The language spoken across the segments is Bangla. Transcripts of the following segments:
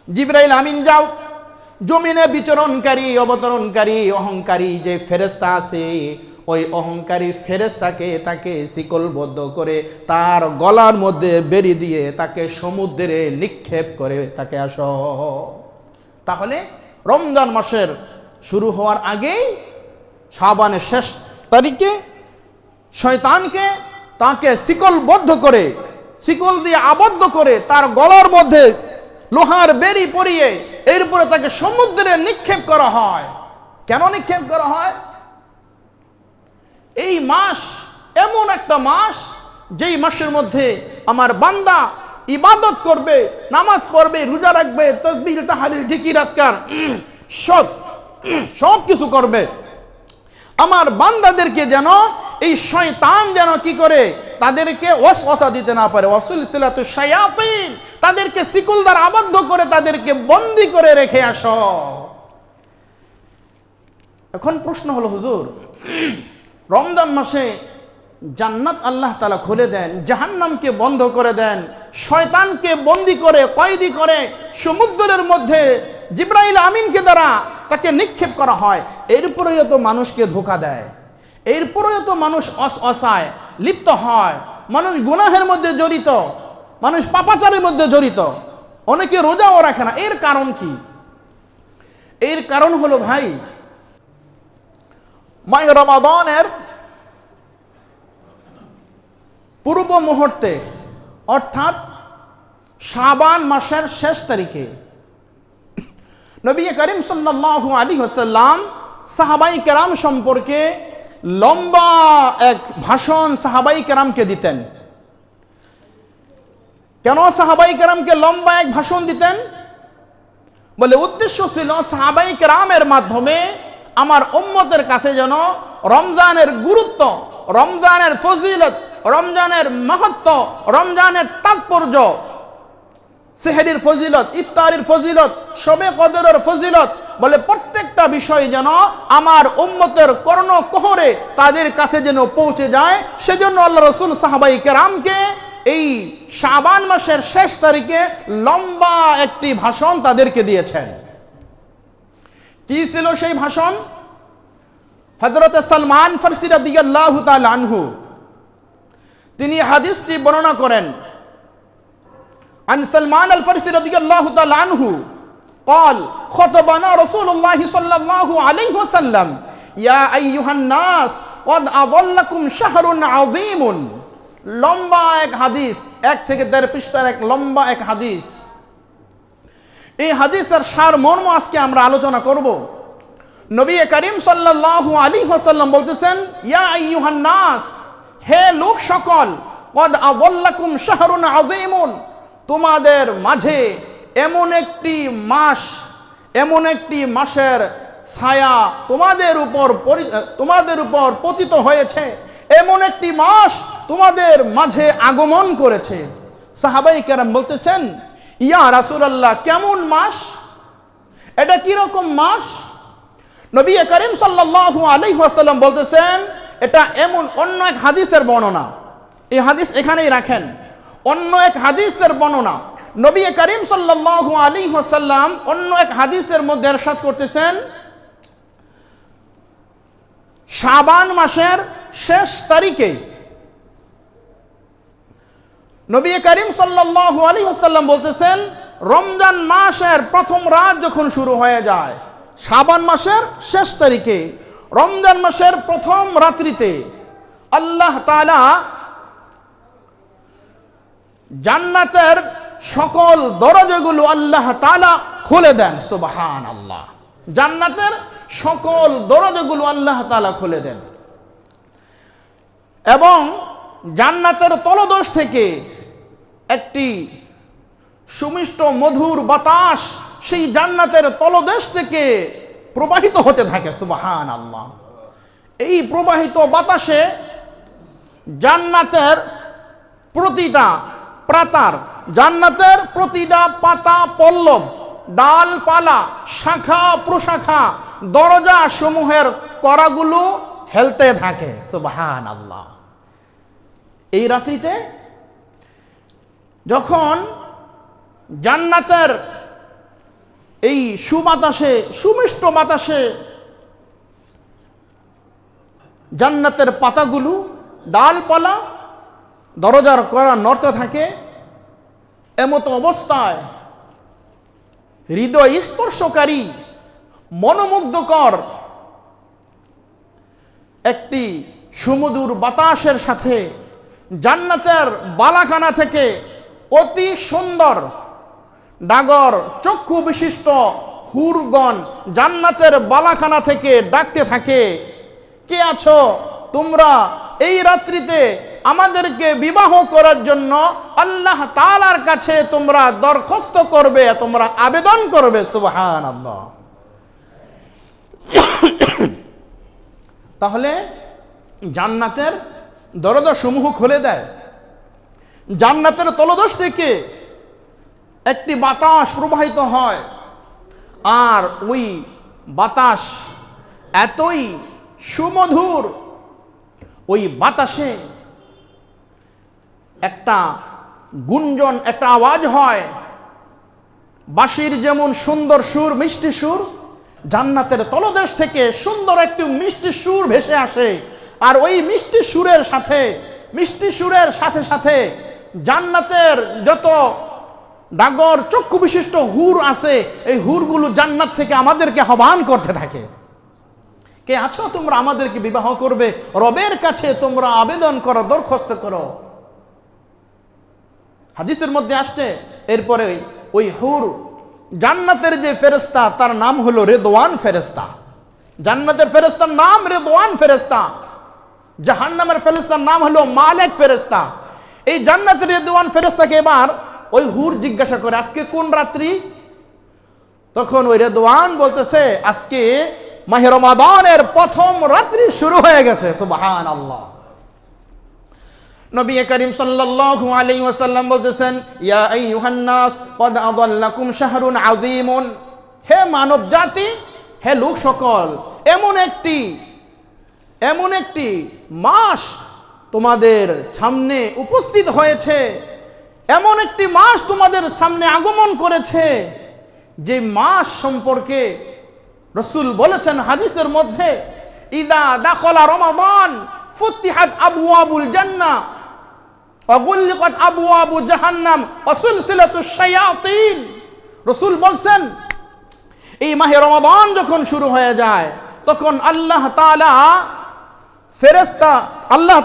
জিবরাইল আমিন যাও, জমিনে বিচরণকারী অবতরণকারী অহংকারী যে ফেরেশতা আছে, ওই অহংকারী ফেরেশতাকে তাকে শিকলবদ্ধ করে তার গলার মধ্যে বেরি দিয়ে তাকে সমুদ্রে নিক্ষেপ করে তাকে আসো। তাহলে রমজান মাসের শুরু হওয়ার আগেই শাবানের শেষ তারিখে শয়তানকে তাকে শিকলবদ্ধ করে, শিকল দিয়ে আবদ্ধ করে তার গলার মধ্যে লোহার বেরি পরিয়ে এরপরে তাকে সমুদ্রে নিক্ষেপ করা হয়। কেন নিক্ষেপ করা হয়? এই মাস এমন একটা মাস, যেই মাসের মধ্যে আমার বান্দা ইবাদত করবে, নামাজ পড়বে, রোজা রাখবে, তাসবিহ তাহলিল জিকির আজকার সব কিছু করবে। আমার বান্দাদেরকে যেন এই শয়তান যেন কি করে তাদেরকে ওয়াসওয়াসা দিতে না পারে। ওয়াসুলসিলাতু শায়াতিন, তাদেরকে শিকল দ্বারা আবদ্ধ করে তাদেরকে বন্দী করে রেখে আসো। এখন প্রশ্ন হলো, হুজুর, রমজান মাসে জান্নাত আল্লাহ তাআলা খুলে দেন, জাহান্নামকে বন্ধ করে দেন, শয়তানকে বন্দী করে কয়েদি করে সমুদ্রের মধ্যে জিবরাইল আমিনকে দ্বারা তাকে নিক্ষেপ করা হয়, এরপরেও তো মানুষকে ধোঁকা দেয়, এরপরেও তো মানুষ অসায় লিপ্ত হয়, মানুষ গুনাহের মধ্যে জড়িত, মানুষ পাপাচারের মধ্যে জড়িত, অনেকে রোজাও রাখে না। এর কারণ কি? এর কারণ হলো ভাই, মাহে রমাদানের পূর্ব মুহূর্তে অর্থাৎ শাবান মাসের শেষ তারিখে নবী করিম সাল্লাল্লাহু আলাইহি ওয়াসাল্লাম সাহাবাই কেরাম সম্পর্কে লম্বা এক ভাষণ সাহাবাই কেরামকে দিতেন। কেন সাহাবাই কেরামকে লম্বা এক ভাষণ দিতেন? বলে উদ্দেশ্য ছিল সাহাবাই কেরামের মাধ্যমে আমার উম্মতের কাছে যেন রমজানের গুরুত্ব, রমজানের ফজিলত, রমজানের মাহাত্ম্য, রমজানের তাৎপর্য, সেহরির ফজিলত, ইফতারির ফজিলত, শবে কদরের ফজিলত, বলে প্রত্যেকটা বিষয় যেন আমার উম্মতের কর্ণকুহরে তাদের কাছে যেন পৌঁছে যায়, সেজন্য আল্লাহ রাসূল সাহাবাই কেরামকে এই শাবান মাসের শেষ তারিখে লম্বা একটি ভাষণ তাদেরকে দিয়েছেন। কি ছিল সেই ভাষণ? হযরত সালমান ফারসি রাদিয়াল্লাহু তাআলা আনহু তিনি হাদিসটি বর্ণনা করেন। عن سلمان الفارسي رضي الله تعالى عنه قال خطبنا رسول الله صلى الله عليه وسلم يا أيها الناس قد أضلكم شهر عظيم। লম্বা এক হাদিস, 1 থেকে 1.5 পৃষ্ঠার এক লম্বা এক হাদিস। এই হাদিসের সারমর্ম আজকে আমরা আলোচনা করব। নবী করিম সাল্লাল্লাহু আলাইহি ওয়াসাল্লাম বলতেছেন, ইয়া আইয়ুহান নাস, হে লোক সকল, কদ আযাল্লাকুম শাহরুন আযীমুন, তোমাদের মাঝে এমন একটি মাস, এমন একটি মাসের ছায়া তোমাদের উপর পতিত হয়েছে, এমন একটি মাস তোমাদের মাঝে আগমন করেছে। সাহাবাই কেরাম বলতেছেন, ইয়া রাসূলুল্লাহ, কেমন মাস? এটা কি রকম মাস? নবী করিম সাল্লাল্লাহু আলাইহি ওয়াসাল্লাম বলতেছেন, এটা এমন, অন্য এক হাদিসের বর্ণনা, এই হাদিস এখানেই রাখেন, অন্য এক হাদিসের বর্ণনা নবী করিম সাল্লাল্লাহু আলাইহি ওয়াসাল্লাম অন্য এক হাদিসের মধ্যে ইরশাদ করতেছেন, শাবান মাসের শেষ তারিখে নবী করিম সাল্লাল্লাহু আলাইহি ওয়াসাল্লাম বলতেছেন, রমজান মাসের প্রথম রাত যখন শুরু হয়ে যায়, শাবান মাসের শেষ তারিখে, রমজান মাসের প্রথম রাত্রিতে আল্লাহ তাআলা জান্নাতের সকল দরজাগুলো আল্লাহ তাআলা খুলে দেন। সুবহানাল্লাহ, জান্নাতের সকল দরজাগুলো আল্লাহ তাআলা খুলে দেন এবং জান্নাতের তলদেশ থেকে একটি সুমিষ্ট মধুর বাতাস সেই জান্নাতের তলদেশ থেকে প্রবাহিত হতে থাকে। সুবহানাল্লাহ, এই প্রবাহিত বাতাসে জান্নাতের প্রতিটা প্রাতার, জান্নাতের প্রতিটা পাতা পল্লব, ডালপালা, শাখা প্রশাখা, দরজা সমূহের কড়াগুলো হেলতে থাকে। সুবহানাল্লাহ, এই রাত্রিতে যখন জান্নাতের এই সুবাতাসে, সুমিষ্ট বাতাসে জান্নাতের পাতাগুলো, ডালপালা দরজার কড়া নড়তে থাকে। এমতো অবস্থায় হৃদয় স্পর্শকারী, মনোমুগ্ধকর একটি সুমধুর বাতাসের সাথে জান্নাতের বালাখানা থেকে অতি সুন্দর ডাগর চক্ষু বিশিষ্ট হুরগণ জান্নাতের বালাখানা থেকে ডাকতে থাকে, কে আছো তোমরা? এই রাত্রিতে আমাদেরকে বিবাহ করার জন্য আল্লাহ তাআলার কাছে তোমরা দরখাস্ত করবে, তোমরা আবেদন করবে। সুবহানাল্লাহ। তাহলে জান্নাতের দরজা সমূহ খুলে দেয়। জান্নাতের তলদেশ থেকে একটি বাতাস প্রবাহিত হয়, আর ওই বাতাস এতই সুমধুর, ওই বাতাসে একটা গুঞ্জন, একটা আওয়াজ হয়। বাঁশির যেমন সুন্দর সুর, মিষ্টি সুর, জান্নাতের তলদেশ থেকে সুন্দর একটি মিষ্টি সুর ভেসে আসে। আর ওই মিষ্টি সুরের সাথে সাথে জান্নাতের যত ডাগর চক্ষু বিশিষ্ট হুর আছে, এই হুরগুলো জান্নাত থেকে আমাদেরকে আহ্বান করতে থাকে, কে আছো তোমরা? আমাদেরকে বিবাহ করবে, রবের কাছে তোমরা আবেদন করো, দরখাস্ত করো। হাদিসের মধ্যে আসছে, এরপরে ওই হুর, জান্নাতের যে ফেরেশতা তার নাম হলো রেদওয়ান ফেরেশতা। জান্নাতের ফেরেশতার নাম রেদওয়ান ফেরেশতা, জাহান্নামের ফেরেশতার নাম হলো মালিক ফেরেশতা। এই জান্নাতের রেদওয়ান ফেরেশতাকে এবার ওই হুর জিজ্ঞাসা করে, আজকে কোন রাত্রি? তখন ওই রেদওয়ান বলতেছে, আজকে মাহে রমাদানের প্রথম রাত্রি শুরু হয়ে গেছে। সুবহানাল্লাহ। নবী করিম সাল্লাল্লাহু আলাইহি ওয়াসাল্লাম বলতেছেন, ইয়া আইয়ুহান নাস ক্বাদ আযাল্লাকুম শাহরুন আযীমুন। হে মানব জাতি, হে লোক সকল, এমন একটি মাস তোমাদের সামনে উপস্থিত হয়েছে, এমন একটি মাস তোমাদের সামনে আগমন করেছে, যে মাস সম্পর্কে রাসূল বলেছেন হাদিসের মধ্যে, ইদা দাখালা রমাদান ফুতিহাত আবওয়াবুল জান্নাহ ওয়া গুলিকাত আবওয়াবু জাহান্নাম ওয়া সিলসিলাতুশ শায়াতিন। রাসূল বলেন, এই মাহে রমাদান যখন শুরু হয়ে যায়, তখন আল্লাহ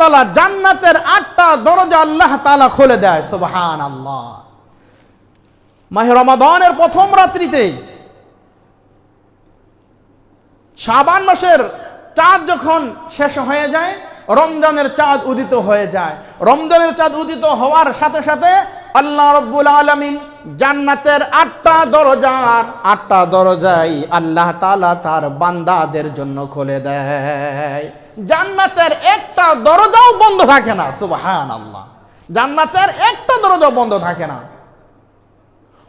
তাআলা জান্নাতের 8টা দরজা আল্লাহ তাআলা খুলে দেয়। সুবহানাল্লাহ। মাহে রমাদানের প্রথম রাত্রিতে শাবান মাসের চাঁদ যখন শেষ হয়ে যায়, রমজানের চাঁদ উদিত হয়ে যায়। রমজানের চাঁদ উদিত হওয়ার সাথে সাথে আল্লাহ রাব্বুল আলামিন জান্নাতের 8টা দরজাই আল্লাহ তাআলা তার বান্দাদের জন্য খুলে দেয়। জান্নাতের একটা দরজাও বন্ধ থাকে না। সুবহানাল্লাহ। জান্নাতের একটা দরজাও বন্ধ থাকে না।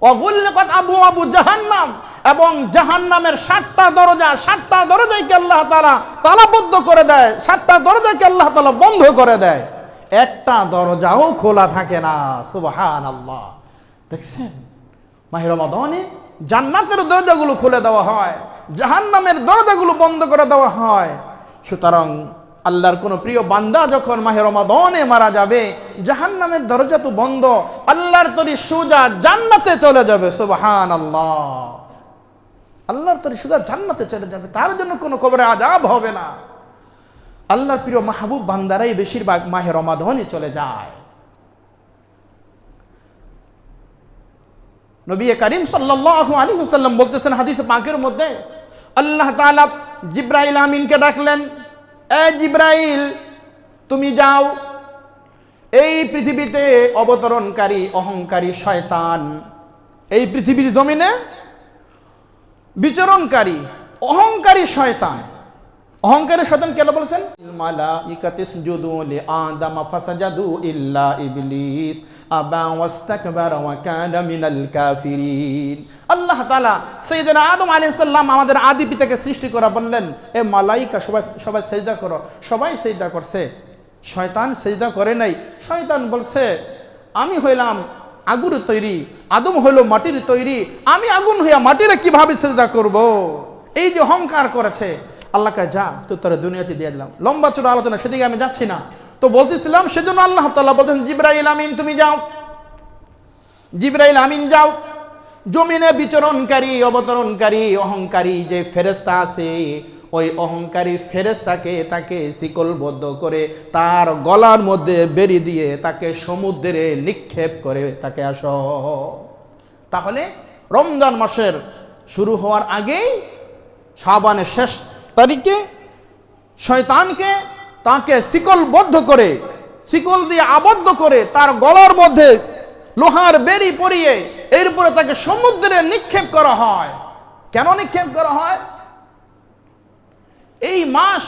ওয়াগুলিকাত আবওয়াবু জাহান্নাম, এবং জাহান্নামের 7টা দরজাকে আল্লাহ তাআলা তালাবদ্ধ করে দেয়, 7টা দরজাকে আল্লাহ তাআলা বন্ধ করে দেয়, একটা দরজাও খোলা থাকে না। সুবহানাল্লাহ। দেখছেন, মাহে রমাদানে জান্নাতের দরজাগুলো খুলে দেওয়া হয়, জাহান্নামের দরজাগুলো বন্ধ করে দেওয়া হয়। সুতরাং আল্লাহর কোন প্রিয় বান্দা যখন মাহে রমাদানে মারা যাবে, জাহান্নামের দরজা তো বন্ধ, আল্লাহর তরি সোজা জান্নাতে চলে যাবে। সুবহানাল্লাহ। আল্লাহর তরি সোজা জান্নাতে চলে যাবে, তার জন্য কোনো কবরে আযাব হবে না। আল্লাহর প্রিয় মাহবুব বান্দারাই বেশিরভাগ মাহে রমাদানে চলে যায়। নবী করিম সাল্লাল্লাহু আলাইহি ওয়াসাল্লাম বলতেছেন হাদিসে পাকের মধ্যে, আল্লাহ তাআলা জিবরাইল আমিনকে ডাকলেন, এ জিবরাইল, তুমি যাও, এই পৃথিবীতে অবতরণকারী অহংকারী শয়তান, এই পৃথিবীর জমিনে বিচরণকারী অহংকারী শয়তান কেন বলেছেন? মালাইকাতুস সুজুদু লি আদম ফাসাজাদু ইল্লা ইবলিস আবা ওয়াস্তাকবারা ওয়া কানা মিনাল কাফিরিন। আল্লাহ তাআলা সাইয়েদনা আদম আলাইহিস সালাম আমাদের আদি পিতাকে সৃষ্টি করা বললেন, এ মালাইকা সবাই সিজদা করো। সবাই সিজদা করছে, শয়তান সিজদা করে নাই। শয়তান বলছে, আমি হইলাম আগুনের তৈরি, আদম হলো মাটির তৈরি, আমি আগুন হইয়া মাটিরে কিভাবে সিজদা করব? এই যে অহংকার করেছে, আল্লাহকে যা তো তোর দুনিয়াতে দিয়ে দিলাম। লম্বা চড়া আলোচনা, সেদিকে আমি যাচ্ছি না। তো বলতেছিলাম, সেজন্য আল্লাহ তাআলা বলতেন, জিবরাইল আমিন তুমি যাও, জিবরাইল আমিন যাও, জমিনে বিচরণকারী অবতরণকারী অহংকারী যে ফেরেশতা আছে, ওই অহংকারী ফেরেশতাকে তাকে শিকলবদ্ধ করে তার গলার মধ্যে বেরি দিয়ে তাকে সমুদ্রে নিক্ষেপ করে তাকে আসো। তাহলে রমজান মাসের শুরু হওয়ার আগেই শাবানের শেষ তারিখে শয়তানকে তাকে শিকলবদ্ধ করে, শিকল দিয়ে আবদ্ধ করে তার গলার মধ্যে লোহার বেরি পরিয়ে এরপরে তাকে সমুদ্রে নিক্ষেপ করা হয়। কেন নিক্ষেপ করা হয়? এই মাস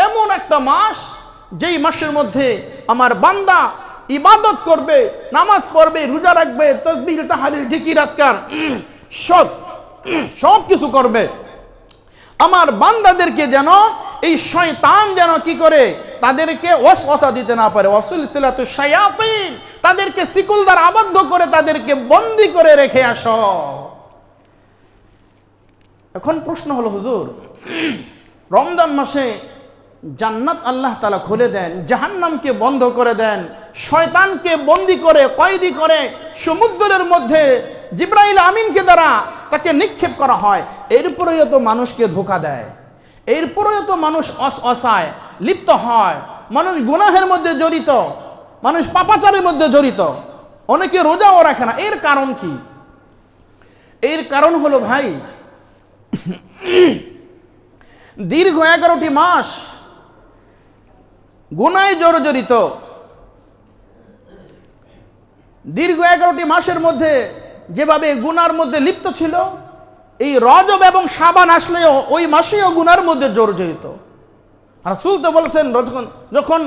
এমন একটা মাস, যেই মাসের মধ্যে আমার বান্দা ইবাদত করবে, নামাজ পড়বে, রোজা রাখবে, তাসবিহ তাহলিল জিকির আজকার সব কিছু করবে। আমার বান্দাদেরকে যেন এই শয়তান যেন কি করে, তাদেরকে ওয়াসওয়াসা দিতে না পারে। ওয়াসিলসিলাতু শায়াতিন, তাদেরকে শিকল দ্বারা আবদ্ধ করে তাদেরকে বন্দী করে রেখে আসো। এখন প্রশ্ন হলো, হুজুর রমজান মাসে জান্নাত আল্লাহ তাআলা খুলে দেন, জাহান্নামকে বন্ধ করে দেন, শয়তানকে বন্দী করে কয়েদি করে সমুদ্রের মধ্যে জিবরাইল আমিনকে দ্বারা তাকে নিক্ষেপ করা হয়, এরপরেও তো মানুষকে ধোঁকা দেয়, এরপরেও তো মানুষ অসায় লিপ্ত হয়, মানুষ গুনাহের মধ্যে জড়িত, মানুষ পাপাচারের মধ্যে জড়িত, অনেকে রোজাও রাখে না। এর কারণ কি? এর কারণ হলো ভাই, দীর্ঘ 11টি মাস গুনায় জর্জরিত, দীর্ঘ 11টি মাসের মধ্যে যেভাবে গুনার মধ্যে লিপ্ত ছিল, এই রজব এবং শাবান আসলেও ওই মাসেও গুনার মধ্যে জর্জরিত। রাসূল তো বলেছেন, যখন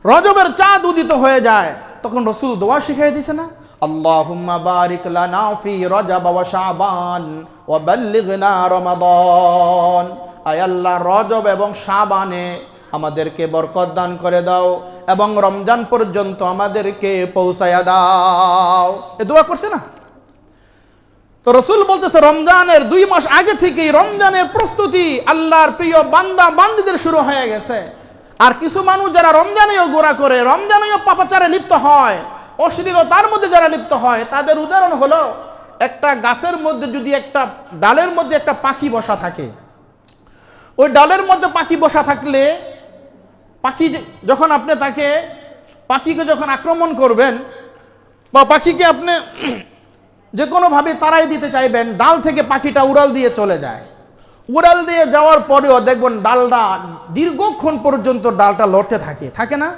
রজবের চাঁদ উদিত হয়ে যায় তখন রাসূল দোয়া শিখিয়ে দিয়েছে না, আল্লাহুম্মা বারিক লানা ফি রজব ওয়া শাবান ওয়া বাল্লিগনা রমাদান। আয় আল্লাহ, রজব এবং শাবানে আমাদেরকে বরকত দান করে দাও এবং রমজান পর্যন্ত আমাদেরকে পৌঁছায়া দাও। এ দোয়া করছে না? তো রাসূল বলতেছে, রমজানের 2 মাস আগে থেকেই রমজানের প্রস্তুতি আল্লাহর প্রিয় বান্দা বান্দীদের শুরু হয়ে গেছে। আর কিছু মানুষ যারা রমজানেও গোরা করে, রমজানেও পাপাচারে লিপ্ত হয়, অশ্লীলতার মধ্যে যারা লিপ্ত হয়, তাদের উদাহরণ হলো, একটা গাছের মধ্যে যদি একটা ডালের মধ্যে একটা পাখি বসা থাকে, ওই ডালের মধ্যে পাখি বসা থাকলে পাখি যখন আপনি পাখিকে যখন আক্রমণ করবেন বা পাখিকে আপনি যে কোনোভাবে তাড়াই দিতে চাইবেন, ডাল থেকে পাখিটা উড়াল দিয়ে চলে যায়। উড়াল দিয়ে যাওয়ার পরেও দেখবেন ডালটা দীর্ঘক্ষণ পর্যন্ত ডালটা লড়তে থাকে না?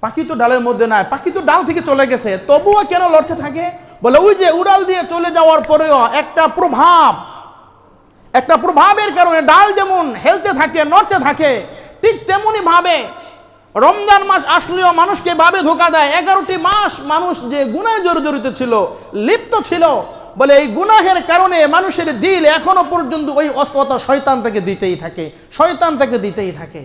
পাখি তো ডালের মধ্যে নাই, পাখি তো ডাল থেকে চলে গেছে, তবুও কেন লড়তে থাকে? বলে ওই যে উড়াল দিয়ে চলে যাওয়ার পরেও একটা প্রভাবের কারণে ডাল যেমন হেলতে থাকে, নড়তে থাকে, ঠিক তেমনি ভাবে রমজান মাস আসলেও মানুষকে ভাবে ধোঁকা দেয়। 11টি মাস মানুষ যে গুনাহে জর্জরিত ছিল, লিপ্ত ছিল, বলে এই গুনাহের কারণে মানুষের দিল এখনো পর্যন্ত ওই অস্ত্রতা শয়তান তাকে দিতেই থাকে, শয়তান তাকে দিতেই থাকে।